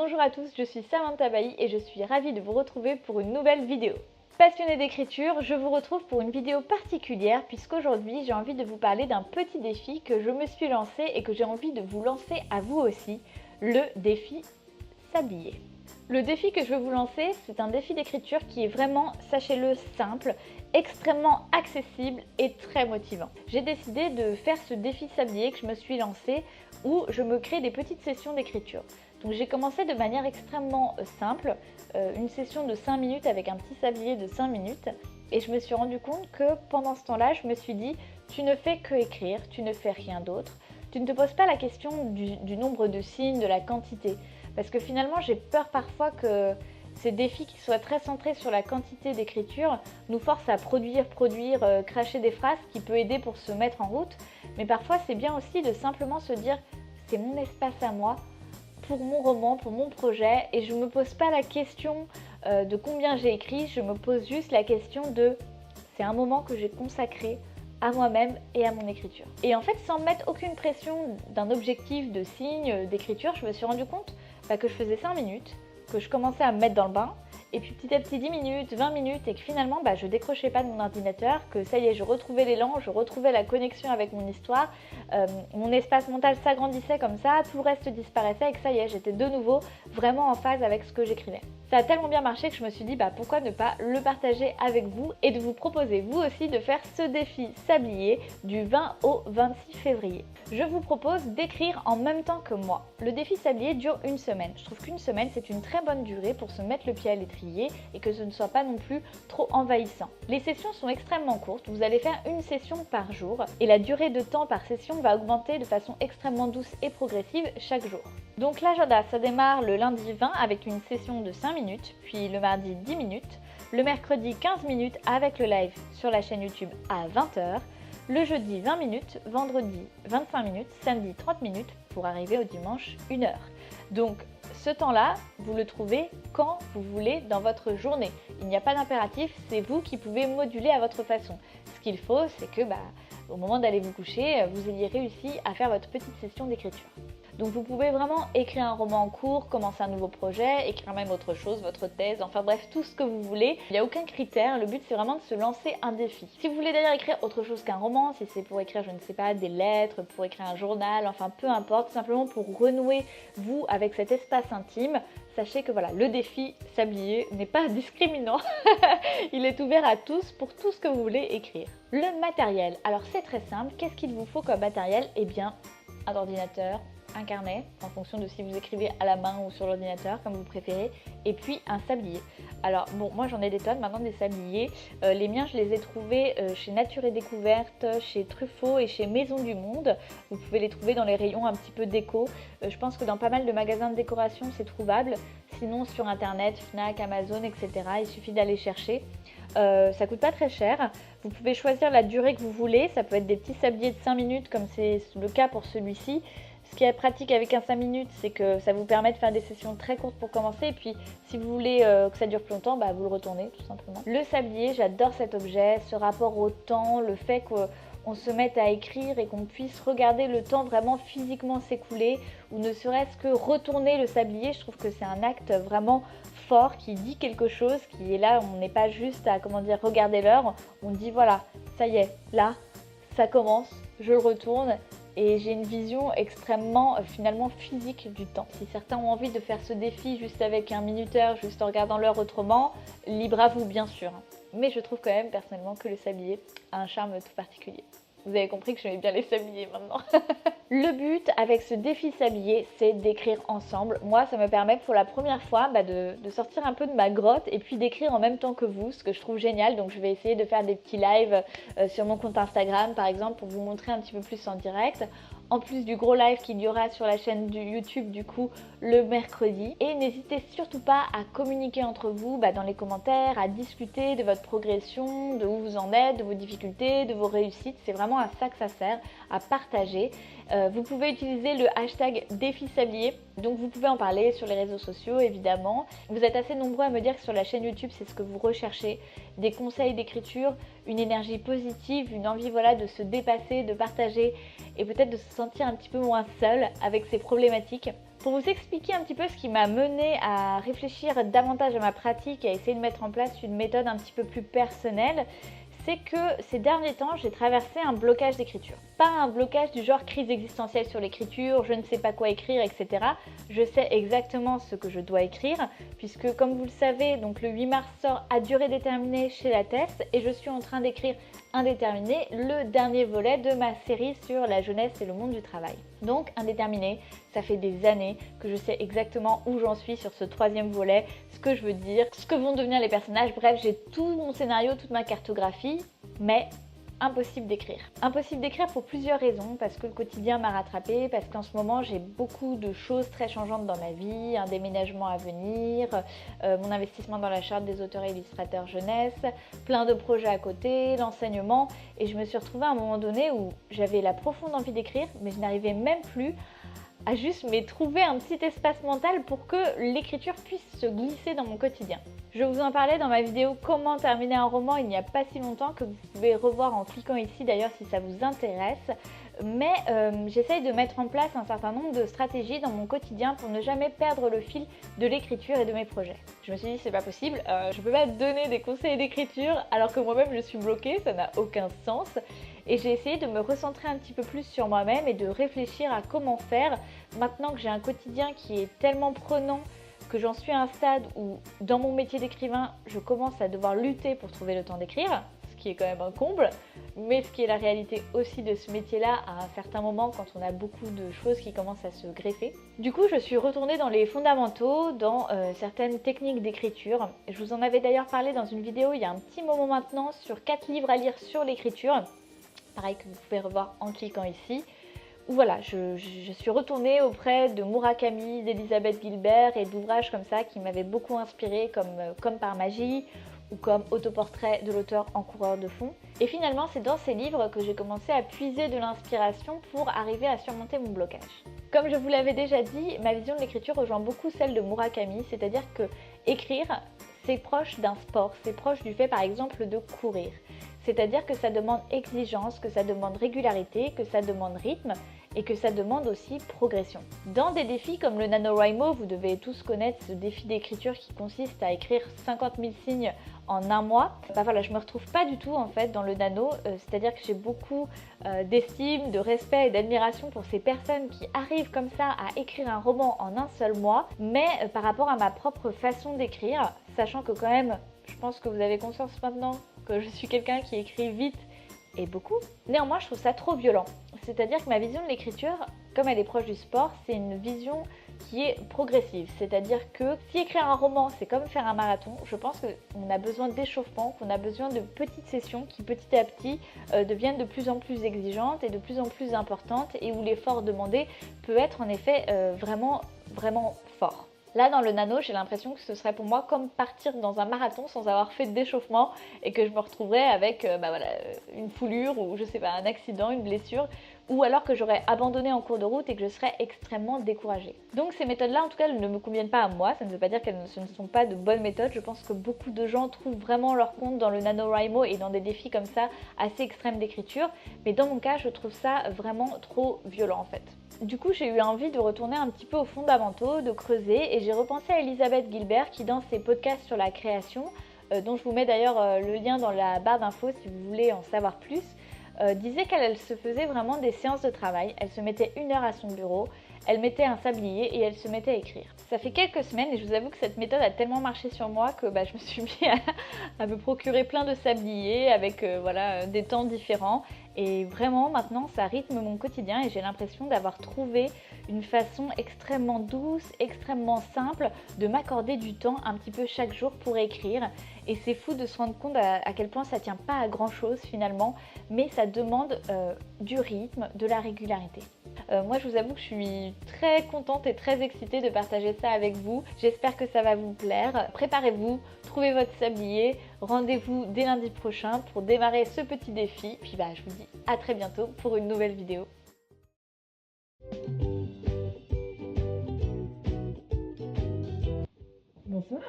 Bonjour à tous, je suis Samantha Bailly et je suis ravie de vous retrouver pour une nouvelle vidéo. Passionnés d'écriture, je vous retrouve pour une vidéo particulière puisqu'aujourd'hui j'ai envie de vous parler d'un petit défi que je me suis lancé et que j'ai envie de vous lancer à vous aussi, le défi s'habiller. Le défi que je veux vous lancer, c'est un défi d'écriture qui est vraiment, sachez-le, simple, extrêmement accessible et très motivant. J'ai décidé de faire ce défi s'habiller que je me suis lancé où je me crée des petites sessions d'écriture. Donc j'ai commencé de manière extrêmement simple, une session de 5 minutes avec un petit sablier de 5 minutes et je me suis rendu compte que pendant ce temps-là, je me suis dit tu ne fais que écrire, tu ne fais rien d'autre, tu ne te poses pas la question du nombre de signes, de la quantité parce que finalement j'ai peur parfois que ces défis qui soient très centrés sur la quantité d'écriture nous forcent à produire, cracher des phrases qui peut aider pour se mettre en route, mais parfois c'est bien aussi de simplement se dire c'est mon espace à moi, pour mon roman, pour mon projet, et je ne me pose pas la question de combien j'ai écrit, je me pose juste la question de c'est un moment que j'ai consacré à moi-même et à mon écriture. Et en fait, sans mettre aucune pression d'un objectif de signe d'écriture, je me suis rendu compte que je faisais 5 minutes, que je commençais à me mettre dans le bain, et puis petit à petit 10 minutes, 20 minutes, et que finalement je décrochais pas de mon ordinateur, que ça y est, je retrouvais l'élan, je retrouvais la connexion avec mon histoire, mon espace mental s'agrandissait comme ça, tout le reste disparaissait et que ça y est, j'étais de nouveau vraiment en phase avec ce que j'écrivais. Ça a tellement bien marché que je me suis dit pourquoi ne pas le partager avec vous et de vous proposer vous aussi de faire ce défi sablier du 20 au 26 février. Je vous propose d'écrire en même temps que moi. Le défi sablier dure une semaine. Je trouve qu'une semaine c'est une très bonne durée pour se mettre le pied à l'étrier et que ce ne soit pas non plus trop envahissant. Les sessions sont extrêmement courtes, vous allez faire une session par jour et la durée de temps par session va augmenter de façon extrêmement douce et progressive chaque jour. Donc l'agenda, ça démarre le lundi 20 avec une session de 5 minutes, puis le mardi 10 minutes, le mercredi 15 minutes avec le live sur la chaîne YouTube à 20 h, le jeudi 20 minutes, vendredi 25 minutes, samedi 30 minutes pour arriver au dimanche 1 heure. Donc ce temps-là, vous le trouvez quand vous voulez dans votre journée. Il n'y a pas d'impératif, c'est vous qui pouvez moduler à votre façon. Ce qu'il faut, c'est que au moment d'aller vous coucher, vous ayez réussi à faire votre petite session d'écriture. Donc vous pouvez vraiment écrire un roman en cours, commencer un nouveau projet, écrire même autre chose, votre thèse, enfin bref, tout ce que vous voulez. Il n'y a aucun critère, le but c'est vraiment de se lancer un défi. Si vous voulez d'ailleurs écrire autre chose qu'un roman, si c'est pour écrire, je ne sais pas, des lettres, pour écrire un journal, enfin peu importe, simplement pour renouer vous avec cet espace intime, sachez que voilà, le défi sablier n'est pas discriminant, il est ouvert à tous pour tout ce que vous voulez écrire. Le matériel, alors c'est très simple, qu'est-ce qu'il vous faut comme matériel? Eh bien, un ordinateur, un carnet, en fonction de si vous écrivez à la main ou sur l'ordinateur, comme vous préférez, et puis un sablier. Alors bon, moi j'en ai des tonnes maintenant des sabliers, les miens je les ai trouvés chez Nature et Découverte, chez Truffaut et chez Maison du Monde. Vous pouvez les trouver dans les rayons un petit peu déco, je pense que dans pas mal de magasins de décoration c'est trouvable, sinon sur internet, Fnac, Amazon, etc. il suffit d'aller chercher. Ça coûte pas très cher, vous pouvez choisir la durée que vous voulez, ça peut être des petits sabliers de 5 minutes comme c'est le cas pour celui-ci. Ce qui est pratique avec un 5 minutes, c'est que ça vous permet de faire des sessions très courtes pour commencer et puis si vous voulez que ça dure plus longtemps, vous le retournez tout simplement. Le sablier, j'adore cet objet, ce rapport au temps, le fait qu'on se mette à écrire et qu'on puisse regarder le temps vraiment physiquement s'écouler ou ne serait-ce que retourner le sablier, je trouve que c'est un acte vraiment fort qui dit quelque chose, qui est là, on n'est pas juste à regarder l'heure, on dit voilà, ça y est, là, ça commence, je le retourne. Et j'ai une vision extrêmement finalement physique du temps. Si certains ont envie de faire ce défi juste avec un minuteur, juste en regardant l'heure autrement, libre à vous bien sûr. Mais je trouve quand même personnellement que le sablier a un charme tout particulier. Vous avez compris que j'aimais bien les sabliers maintenant. Le but avec ce défi sablier, c'est d'écrire ensemble. Moi, ça me permet pour la première fois de sortir un peu de ma grotte et puis d'écrire en même temps que vous, ce que je trouve génial. Donc je vais essayer de faire des petits lives sur mon compte Instagram par exemple pour vous montrer un petit peu plus en direct. En plus du gros live qu'il y aura sur la chaîne du YouTube du coup le mercredi. Et n'hésitez surtout pas à communiquer entre vous dans les commentaires, à discuter de votre progression, de où vous en êtes, de vos difficultés, de vos réussites. C'est vraiment à ça que ça sert, à partager. Vous pouvez utiliser le hashtag défi sablier, donc vous pouvez en parler sur les réseaux sociaux évidemment. Vous êtes assez nombreux à me dire que sur la chaîne YouTube c'est ce que vous recherchez, des conseils d'écriture, une énergie positive, une envie de se dépasser, de partager et peut-être de se sentir un petit peu moins seul avec ces problématiques. Pour vous expliquer un petit peu ce qui m'a mené à réfléchir davantage à ma pratique et à essayer de mettre en place une méthode un petit peu plus personnelle, c'est que ces derniers temps, j'ai traversé un blocage d'écriture. Pas un blocage du genre crise existentielle sur l'écriture, je ne sais pas quoi écrire, etc. Je sais exactement ce que je dois écrire, puisque comme vous le savez, donc le 8 mars sort À durée déterminée chez Lattès, et je suis en train d'écrire Indéterminé, le dernier volet de ma série sur la jeunesse et le monde du travail. Donc Indéterminé, ça fait des années que je sais exactement où j'en suis sur ce troisième volet, ce que je veux dire, ce que vont devenir les personnages, bref, j'ai tout mon scénario, toute ma cartographie, mais impossible d'écrire. Impossible d'écrire pour plusieurs raisons, parce que le quotidien m'a rattrapée, parce qu'en ce moment j'ai beaucoup de choses très changeantes dans ma vie, un déménagement à venir, mon investissement dans la charte des auteurs et illustrateurs jeunesse, plein de projets à côté, l'enseignement, et je me suis retrouvée à un moment donné où j'avais la profonde envie d'écrire, mais je n'arrivais même plus à juste trouver un petit espace mental pour que l'écriture puisse se glisser dans mon quotidien. Je vous en parlais dans ma vidéo Comment terminer un roman il n'y a pas si longtemps, que vous pouvez revoir en cliquant ici d'ailleurs si ça vous intéresse. Mais j'essaye de mettre en place un certain nombre de stratégies dans mon quotidien pour ne jamais perdre le fil de l'écriture et de mes projets. Je me suis dit c'est pas possible, je peux pas donner des conseils d'écriture alors que moi-même je suis bloquée, ça n'a aucun sens. Et j'ai essayé de me recentrer un petit peu plus sur moi-même et de réfléchir à comment faire maintenant que j'ai un quotidien qui est tellement prenant, que j'en suis à un stade où dans mon métier d'écrivain, je commence à devoir lutter pour trouver le temps d'écrire, ce qui est quand même un comble, mais ce qui est la réalité aussi de ce métier-là à un certain moment quand on a beaucoup de choses qui commencent à se greffer. Du coup, je suis retournée dans les fondamentaux, dans certaines techniques d'écriture. Je vous en avais d'ailleurs parlé dans une vidéo il y a un petit moment maintenant sur 4 livres à lire sur l'écriture. Pareil que vous pouvez revoir en cliquant ici. Où voilà, je suis retournée auprès de Murakami, d'Elizabeth Gilbert et d'ouvrages comme ça qui m'avaient beaucoup inspirée, comme Par magie ou comme Autoportrait de l'auteur en coureur de fond. Et finalement, c'est dans ces livres que j'ai commencé à puiser de l'inspiration pour arriver à surmonter mon blocage. Comme je vous l'avais déjà dit, ma vision de l'écriture rejoint beaucoup celle de Murakami, c'est-à-dire que écrire, c'est proche d'un sport, c'est proche du fait par exemple de courir. C'est-à-dire que ça demande exigence, que ça demande régularité, que ça demande rythme et que ça demande aussi progression. Dans des défis comme le NaNoWriMo, vous devez tous connaître ce défi d'écriture qui consiste à écrire 50 000 signes en un mois. Voilà, je me retrouve pas du tout en fait dans le nano, c'est-à-dire que j'ai beaucoup d'estime, de respect et d'admiration pour ces personnes qui arrivent comme ça à écrire un roman en un seul mois, mais par rapport à ma propre façon d'écrire, sachant que quand même, je pense que vous avez conscience maintenant que je suis quelqu'un qui écrit vite et beaucoup. Néanmoins, je trouve ça trop violent. C'est-à-dire que ma vision de l'écriture, comme elle est proche du sport, c'est une vision qui est progressive. C'est-à-dire que si écrire un roman, c'est comme faire un marathon, je pense qu'on a besoin d'échauffement, qu'on a besoin de petites sessions qui petit à petit deviennent de plus en plus exigeantes et de plus en plus importantes et où l'effort demandé peut être en effet vraiment fort. Là, dans le nano, j'ai l'impression que ce serait pour moi comme partir dans un marathon sans avoir fait d'échauffement et que je me retrouverais avec une foulure ou je sais pas, un accident, une blessure, ou alors que j'aurais abandonné en cours de route et que je serais extrêmement découragée. Donc ces méthodes-là, en tout cas, elles ne me conviennent pas à moi. Ça ne veut pas dire qu'elles ne sont pas de bonnes méthodes. Je pense que beaucoup de gens trouvent vraiment leur compte dans le NaNoWriMo et dans des défis comme ça assez extrêmes d'écriture. Mais dans mon cas, je trouve ça vraiment trop violent en fait. Du coup, j'ai eu envie de retourner un petit peu aux fondamentaux, de creuser, et j'ai repensé à Elizabeth Gilbert qui, dans ses podcasts sur la création, dont je vous mets d'ailleurs le lien dans la barre d'infos si vous voulez en savoir plus, disait qu'elle se faisait vraiment des séances de travail. Elle se mettait 1 heure à son bureau, elle mettait un sablier et elle se mettait à écrire. Ça fait quelques semaines et je vous avoue que cette méthode a tellement marché sur moi que je me suis mis à me procurer plein de sabliers avec des temps différents. Et vraiment maintenant ça rythme mon quotidien et j'ai l'impression d'avoir trouvé une façon extrêmement douce, extrêmement simple de m'accorder du temps un petit peu chaque jour pour écrire. Et c'est fou de se rendre compte à quel point ça tient pas à grand chose finalement, mais ça demande du rythme, de la régularité. Moi je vous avoue que je suis très contente et très excitée de partager ça avec vous. J'espère que ça va vous plaire. Préparez-vous, trouvez votre sablier, rendez-vous dès lundi prochain pour démarrer ce petit défi. Puis je vous dis à très bientôt pour une nouvelle vidéo. Bonsoir.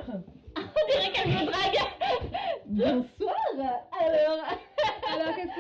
On dirait qu'elle me drague. Bonsoir. Alors, qu'est-ce que